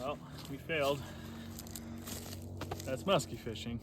Well, we failed. That's musky fishing.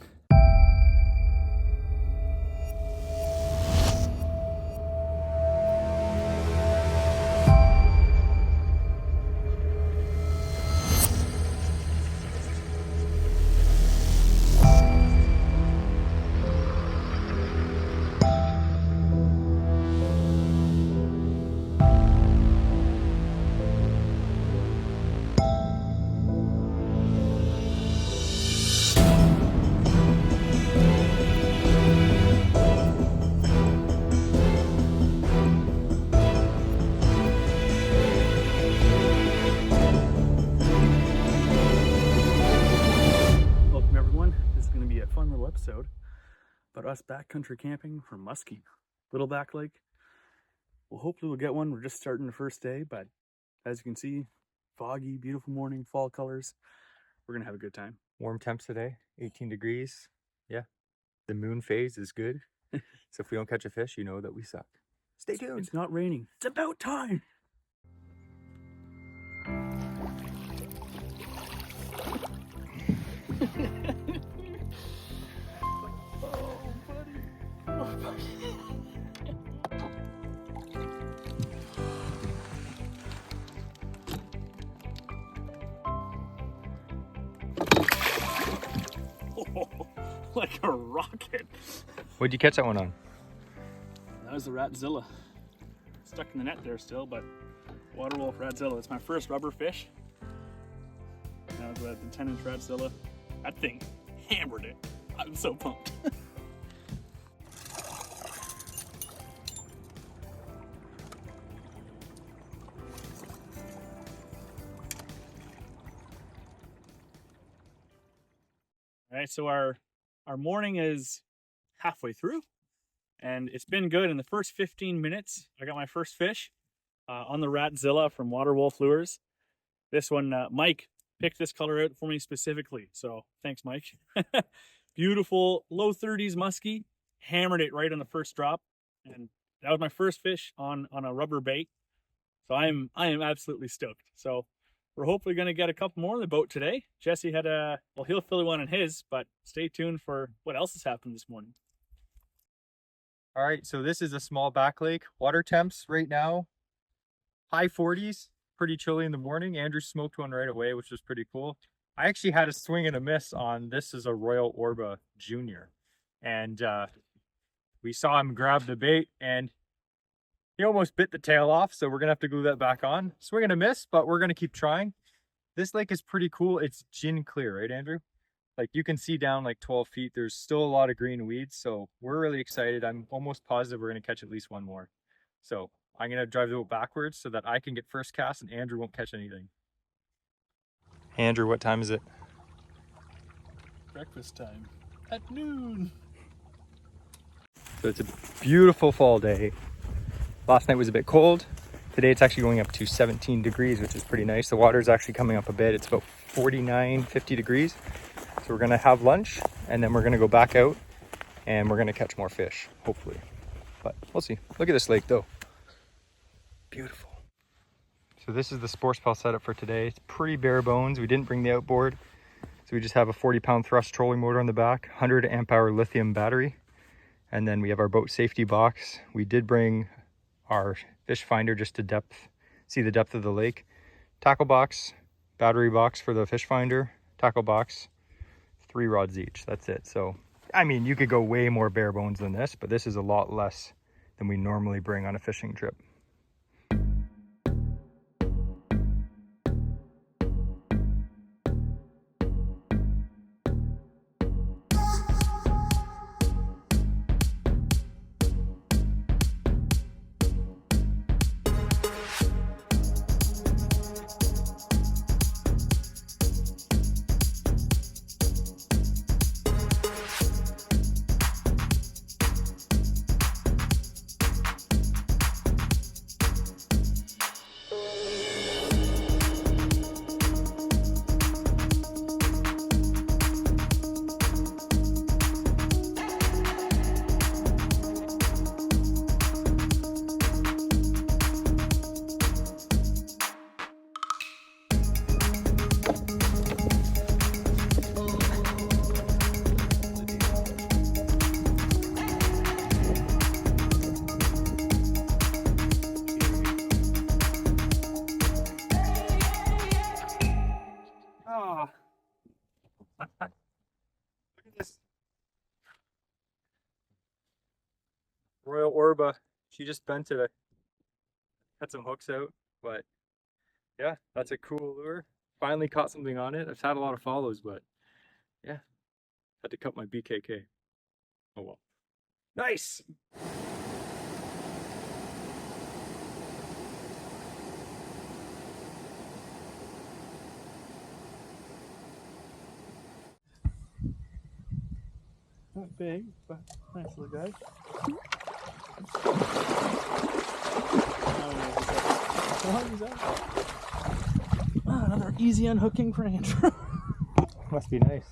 Fun little episode about us backcountry camping from Musky, Little Back Lake. Well, hopefully we'll get one. We're just starting the first day, but as you can see, foggy, beautiful morning, fall colors. We're gonna have a good time. Warm temps today, 18 degrees. Yeah, the moon phase is good. So if we don't catch a fish, you know that we suck. Stay tuned. It's not raining. It's about time. Like a rocket. What'd you catch that one on? That was the Ratzilla. Stuck in the net there still, but water wolf Ratzilla. It's my first rubber fish. That was the 10-inch Ratzilla. That thing hammered it. I'm so pumped. All right, so our morning is halfway through, and it's been good. In the first 15 minutes, I got my first fish on the Ratzilla from Water Wolf Lures. This one, Mike picked this color out for me specifically, so thanks, Mike. Beautiful, low 30s musky, hammered it right on the first drop, and that was my first fish on a rubber bait. So I am absolutely stoked. So we're hopefully going to get a couple more on the boat today. Jesse had well, he'll fill one in his, but stay tuned for what else has happened this morning. All right, so this is a small back lake. Water temps right now, high 40s, pretty chilly in the morning. Andrew smoked one right away, which was pretty cool. I actually had a swing and a miss on, this is a Royal Orba Junior. And we saw him grab the bait and he almost bit the tail off, so we're gonna have to glue that back on. Swing and a miss, but we're gonna keep trying. This lake is pretty cool. It's gin clear, right, Andrew? Like you can see down like 12 feet. There's still a lot of green weeds, so we're really excited. I'm almost positive we're gonna catch at least one more. So I'm gonna drive the boat backwards so that I can get first cast and Andrew won't catch anything. Andrew, what time is it? Breakfast time at noon. So it's a beautiful fall day. Last night was a bit cold. Today it's actually going up to 17 degrees, which is pretty nice. The water is actually coming up a bit. It's about 49, 50 degrees. So we're gonna have lunch and then we're gonna go back out and we're gonna catch more fish, hopefully. But we'll see. Look at this lake though. Beautiful. So this is the sports pal setup for today. It's pretty bare bones. We didn't bring the outboard. So we just have a 40-pound thrust trolling motor on the back, 100 amp hour lithium battery. And then we have our boat safety box. We did bring our fish finder just to see the depth of the lake. Tackle box, battery box for the fish finder, tackle box, 3 rods each. That's it. So, I mean, you could go way more bare bones than this, but this is a lot less than we normally bring on a fishing trip. at this. Royal Orba. She just bent it. Had some hooks out, but yeah, that's a cool lure. Finally caught something on it. I've had a lot of follows, but yeah, had to cut my BKK. Oh well. Nice! Not big, but nice little guy. Another easy unhooking for Andrew. Must be nice.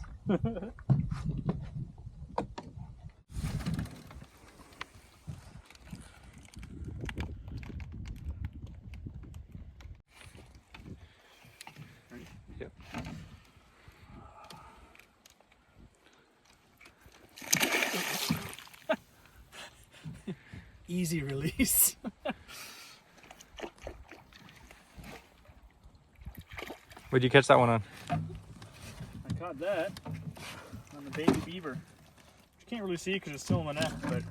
Yep. Easy release. Where'd you catch that one on? I caught that on the baby beaver. You can't really see because it's still in the net, but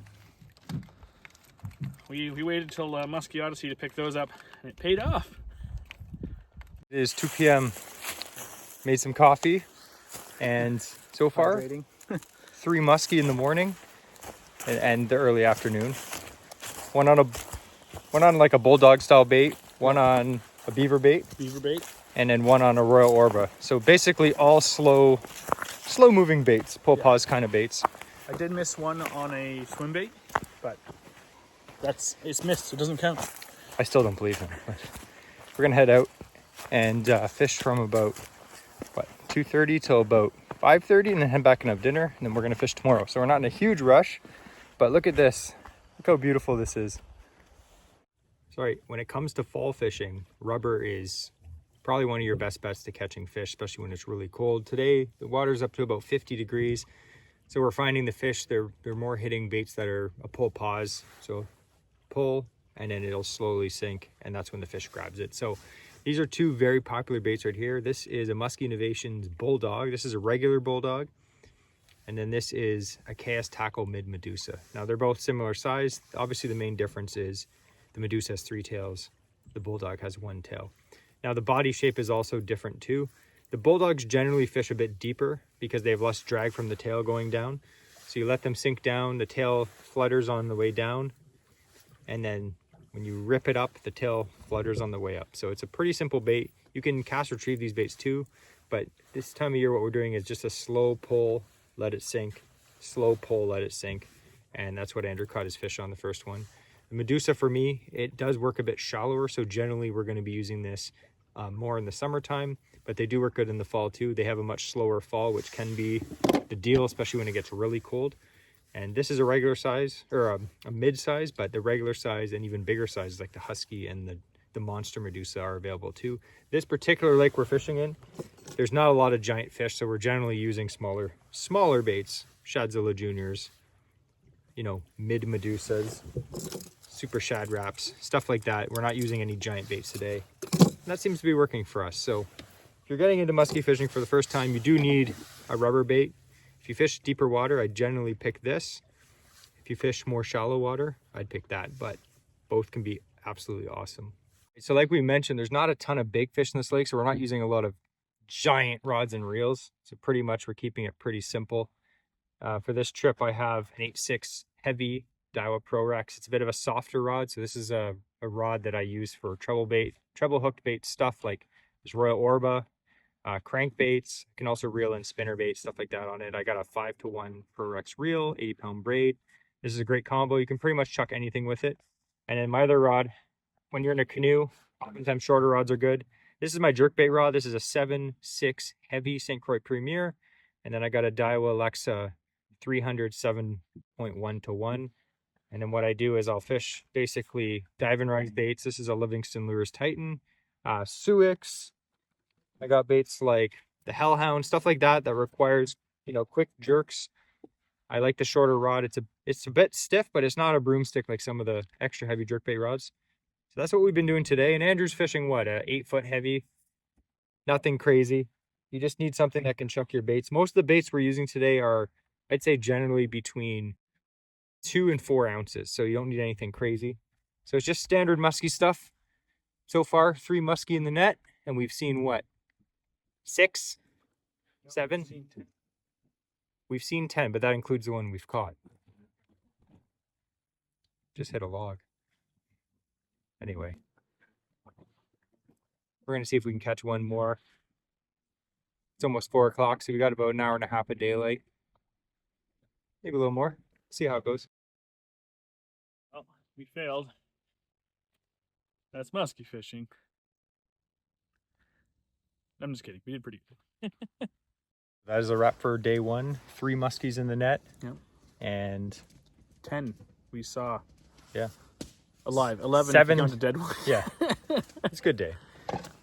we waited till Musky Odyssey to pick those up, and it paid off. It is 2 p.m. Made some coffee, and so far, Hydrating. 3 muskie in the morning and the early afternoon. One on like a bulldog style bait, one on a beaver bait, and then one on a Royal Orba. So basically all slow moving baits, pull pause kind of baits. I did miss one on a swim bait, but it's missed, so it doesn't count. I still don't believe him. But we're gonna head out and fish from about 2:30 till about 5:30, and then head back and have dinner, and then we're gonna fish tomorrow. So we're not in a huge rush, but look at this. Look how beautiful this is. Sorry, when it comes to fall fishing, rubber is probably one of your best bets to catching fish, especially when it's really cold. Today, the water's up to about 50 degrees. So we're finding the fish, they're more hitting baits that are a pull pause. So pull, and then it'll slowly sink, and that's when the fish grabs it. So these are 2 very popular baits right here. This is a Musky Innovations Bulldog. This is a regular Bulldog. And then this is a KS Tackle Mid Medusa. Now they're both similar size. Obviously the main difference is the Medusa has 3 tails. The Bulldog has 1 tail. Now the body shape is also different too. The Bulldogs generally fish a bit deeper because they have less drag from the tail going down. So you let them sink down, the tail flutters on the way down, and then when you rip it up, the tail flutters on the way up. So it's a pretty simple bait. You can cast retrieve these baits too, but this time of year what we're doing is just a slow pull, let it sink, slow pull, let it sink. And that's what Andrew caught his fish on the first one. The Medusa for me, it does work a bit shallower, so generally we're going to be using this more in the summertime, but they do work good in the fall too. They have a much slower fall, which can be the deal, especially when it gets really cold. And this is a regular size, or a mid size, but the regular size and even bigger sizes like the Husky and the Monster Medusa are available too. This particular lake we're fishing in, there's not a lot of giant fish, so we're generally using smaller baits, Shadzilla Juniors, you know, mid Medusas, super shad wraps, stuff like that. We're not using any giant baits today. And that seems to be working for us. So if you're getting into musky fishing for the first time, you do need a rubber bait. If you fish deeper water, I generally pick this. If you fish more shallow water, I'd pick that, but both can be absolutely awesome. So like we mentioned, there's not a ton of big fish in this lake, so we're not using a lot of giant rods and reels. So pretty much we're keeping it pretty simple. For this trip, I have an 8.6 heavy Daiwa Pro Rex. It's a bit of a softer rod, so this is a rod that I use for treble hooked bait stuff like this Royal Orba, crankbaits. I can also reel in spinner bait, stuff like that on it. I got a 5-to-1 Pro Rex reel, 80-pound braid. This is a great combo. You can pretty much chuck anything with it. And then my other rod, when you're in a canoe, oftentimes shorter rods are good. This is my jerkbait rod. This is a 7.6 heavy St. Croix Premier. And then I got a Daiwa Alexa 300 7.1-to-1. And then what I do is I'll fish basically dive and rise baits. This is a Livingston Lures Titan, Suix. I got baits like the Hellhound, stuff like that that requires, you know, quick jerks. I like the shorter rod. It's a bit stiff, but it's not a broomstick like some of the extra heavy jerkbait rods. So that's what we've been doing today. And Andrew's fishing what, a 8-foot heavy, nothing crazy. You just need something that can chuck your baits. Most of the baits we're using today are, I'd say, generally between 2 and 4 ounces. So you don't need anything crazy. So it's just standard musky stuff. So far, 3 musky in the net, and we've seen what? 6? 7? We've seen 10, but that includes the one we've caught. Just hit a log. Anyway, we're going to see if we can catch one more. It's almost 4 o'clock, so we got about an hour and a half of daylight. Maybe a little more. See how it goes. Well, we failed. That's musky fishing. I'm just kidding. We did pretty good. That is a wrap for day 1. 3 muskies in the net. Yep. And 10 we saw. Yeah. Alive. 11 7 if you count the dead one. Yeah. It's a good day.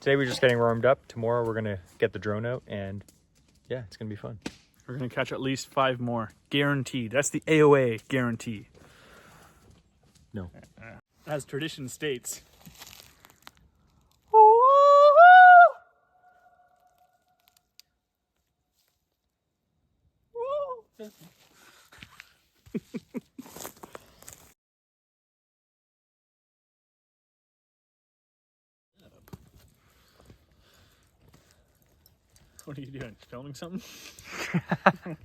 Today we're just getting warmed up. Tomorrow we're going to get the drone out, and yeah, it's going to be fun. We're going to catch at least 5 more. Guaranteed. That's the AOA guarantee. No. As tradition states. What are you doing? Filming something?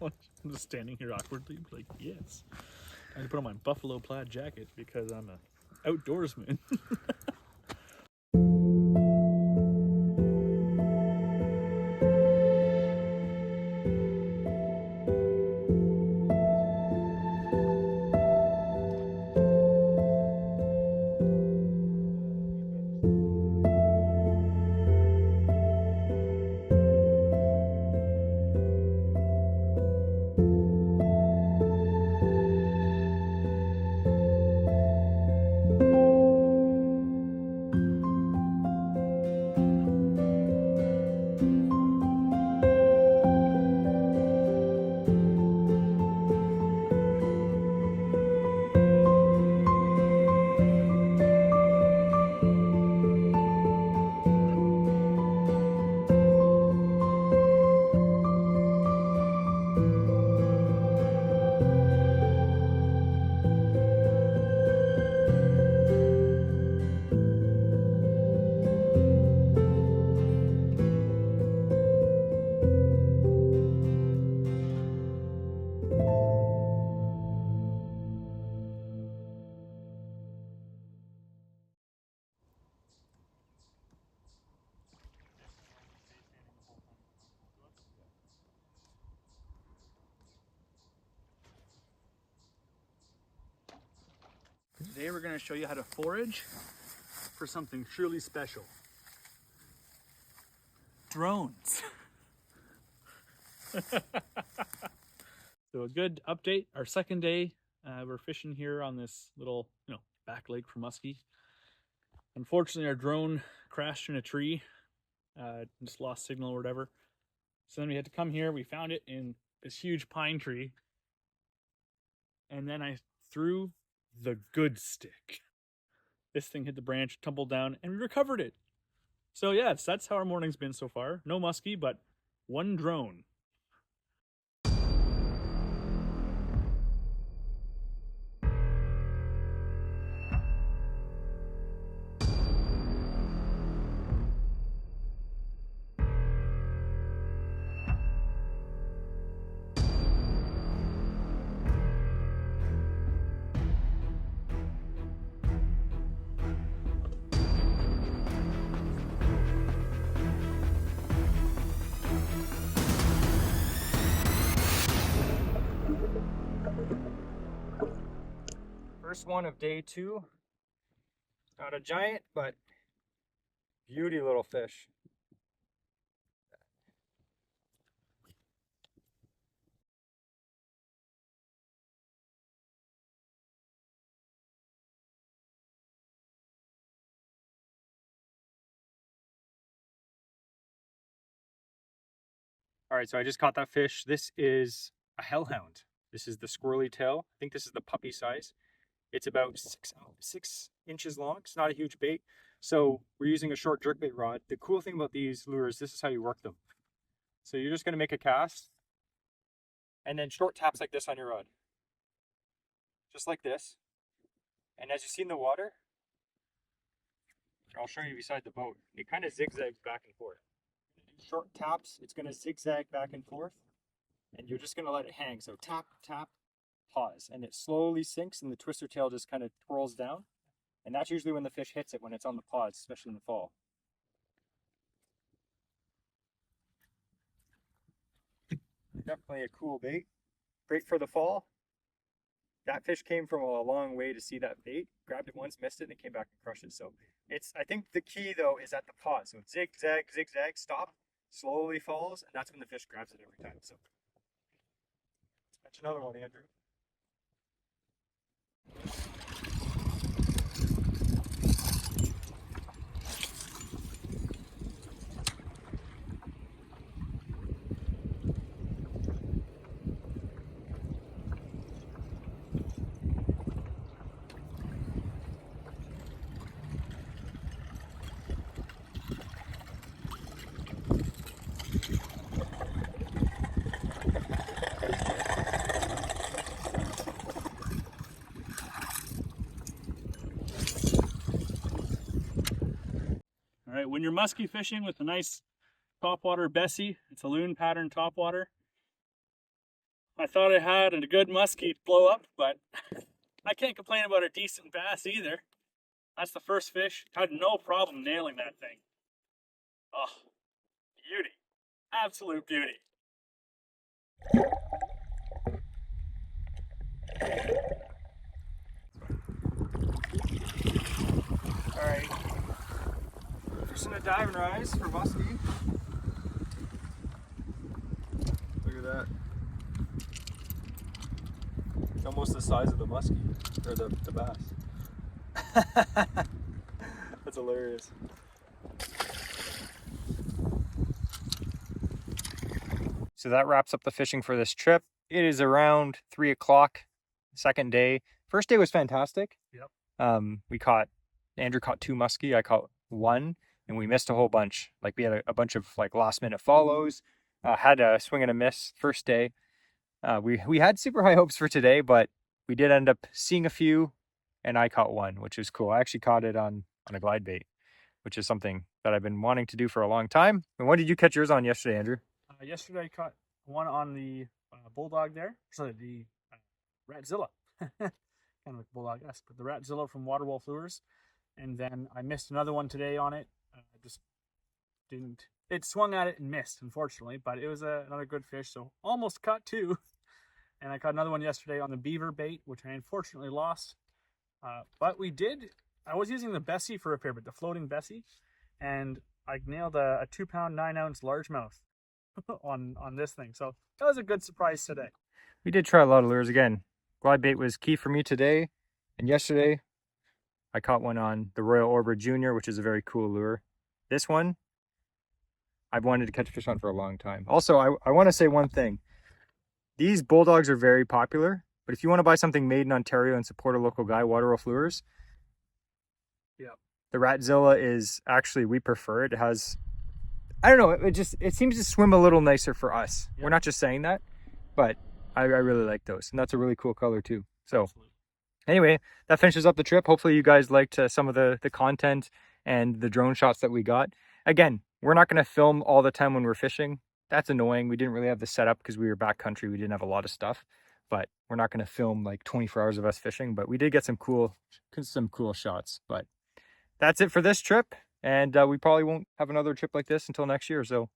I'm just standing here awkwardly, like, yes. I had to put on my buffalo plaid jacket because I'm an outdoorsman. Today we're going to show you how to forage for something truly special. Drones. So a good update, our second day, we're fishing here on this little, back lake for muskie. Unfortunately, our drone crashed in a tree, just lost signal or whatever. So then we had to come here, we found it in this huge pine tree. And then I threw the good stick. This thing hit the branch, tumbled down, and we recovered it. So yes, that's how our morning's been so far. No muskie, but 1 drone. First one of day 2. Not a giant, but beauty little fish. All right, so I just caught that fish. This is a hellhound. This is the squirrely tail. I think this is the puppy size. It's about 6 inches long. It's not a huge bait. So we're using a short jerkbait rod. The cool thing about these lures, this is how you work them. So you're just going to make a cast and then short taps like this on your rod. Just like this. And as you see in the water, I'll show you beside the boat, it kind of zigzags back and forth. Short taps, it's going to zigzag back and forth, and you're just going to let it hang. So tap, tap, pause, and it slowly sinks, and the twister tail just kind of twirls down. And that's usually when the fish hits it, when it's on the pods, especially in the fall. Definitely a cool bait. Great for the fall. That fish came from a long way to see that bait. Grabbed it once, missed it, and it came back and crushed it. So I think the key though is at the pause. So zigzag, zigzag, stop, slowly falls, and that's when the fish grabs it every time. So catch another one, Andrew. All right, when you're musky fishing with a nice topwater Bessie, it's a loon pattern topwater. I thought I had a good muskie to blow up, but I can't complain about a decent bass either. That's the first fish. I had no problem nailing that thing. Oh, beauty. Absolute beauty. All right. Just a dive and rise for musky. Look at that. It's almost the size of the muskie, or the bass. That's hilarious. So that wraps up the fishing for this trip. It is around 3 o'clock, second day. First day was fantastic. Yep. Andrew caught 2 muskie, I caught 1. And we missed a whole bunch. Like we had a bunch of like last minute follows. Had a swing and a miss first day. We had super high hopes for today, but we did end up seeing a few, and I caught 1, which was cool. I actually caught it on a glide bait, which is something that I've been wanting to do for a long time. And what did you catch yours on yesterday, Andrew? Yesterday I caught one on the bulldog there. Sorry, the ratzilla. Kind of like bulldog-esque, but the ratzilla from Waterwolf Lures. And then I missed another one today on it. Just didn't. It swung at it and missed, unfortunately, but it was another good fish, so almost caught 2. And I caught another one yesterday on the beaver bait, which I unfortunately lost. But I was using the Bessie for repair, but the floating Bessie, and I nailed a 2-pound 9-ounce largemouth on this thing. So that was a good surprise today. We did try a lot of lures again. Glide bait was key for me today, and yesterday I caught one on the Royal Orbiter Junior, which is a very cool lure. This one, I've wanted to catch fish on for a long time. Also, I want to say one thing. These bulldogs are very popular, but if you want to buy something made in Ontario and support a local guy, Waterwolf Lures, the Ratzilla is actually, we prefer it. It has, I don't know, it seems to swim a little nicer for us. We're not just saying that, but I really like those. And that's a really cool color too. So absolutely. Anyway, that finishes up the trip. Hopefully you guys liked some of the content and the drone shots that we got. Again, we're not going to film all the time when we're fishing. That's annoying. We didn't really have the setup because we were backcountry. We didn't have a lot of stuff, but we're not going to film like 24 hours of us fishing, but we did get some cool shots. But that's it for this trip. And we probably won't have another trip like this until next year. So